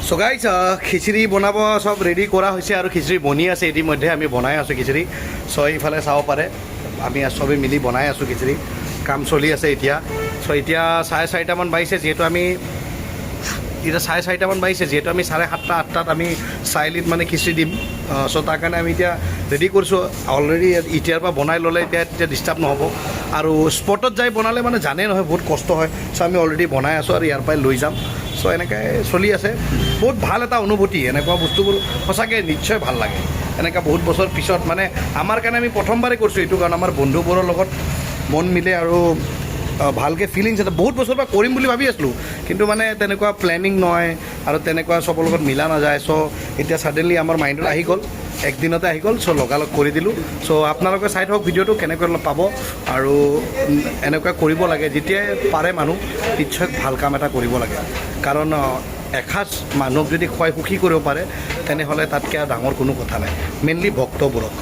so guys খিচিৰি বনাব সব ready কৰা হৈছে আৰু খিচিৰি বনি আছে ইতিমধ্যে আমি বনাই আছোঁ খিচিৰি চ' এইফালে চাব পাৰে আমি চবেই মিলি বনাই আছোঁ খিচিৰি কাম চলি আছে এতিয়া চ' এতিয়া 4:30মান বাজিছে যিহেতু আমি এতিয়া 4:30মান বাজিছে যিহেতু আমি 7:30 8টাত আমি চাৰিআলিত মানে খিচিৰি দিম চ' তাৰ কাৰণে আমি এতিয়া ৰেডি কৰিছোঁ অলৰেডি এতিয়াৰ পৰা বনাই ল'লে এতিয়া ডিষ্টাৰ্ব নহ'ব আৰু স্পটত যাই বনালে মানে জানেই নহয় বহুত কষ্ট হয় চ' আমি অলৰেডি বনাই আছোঁ আৰু ইয়াৰ পৰাই লৈ যাম চ' এনেকৈ চলি আছে বহুত ভাল এটা অনুভূতি এনেকুৱা বস্তুবোৰ সঁচাকৈ নিশ্চয় ভাল লাগে এনেকৈ বহুত বছৰ পিছত মানে আমাৰ কাৰণে আমি প্ৰথমবাৰেই কৰিছোঁ এইটো কাৰণ আমাৰ বন্ধুবোৰৰ লগত মন মিলে আৰু ভালকৈ ফিলিংছ এটা বহুত বছৰৰ পৰা কৰিম বুলি ভাবি আছিলোঁ কিন্তু মানে তেনেকুৱা প্লেনিং নহয় আৰু তেনেকুৱা চবৰ লগত মিলা নাযায় চ' এতিয়া ছাডেনলি আমাৰ মাইণ্ডত আহি গ'ল একদিনতে আহি গ'ল চ' লগালগ কৰি দিলোঁ চ' আপোনালোকে চাই থাকক ভিডিঅ'টো কেনেকৈ পাব আৰু এনেকুৱা কৰিব লাগে যেতিয়াই পাৰে মানুহ নিশ্চয় ভাল কাম এটা কৰিব লাগে কাৰণ এসাঁজ মানুহক যদি খুৱাই সুখী কৰিব পাৰে তেনেহ'লে তাতকৈ ডাঙৰ কোনো কথা নাই মেইনলি ভক্তবোৰক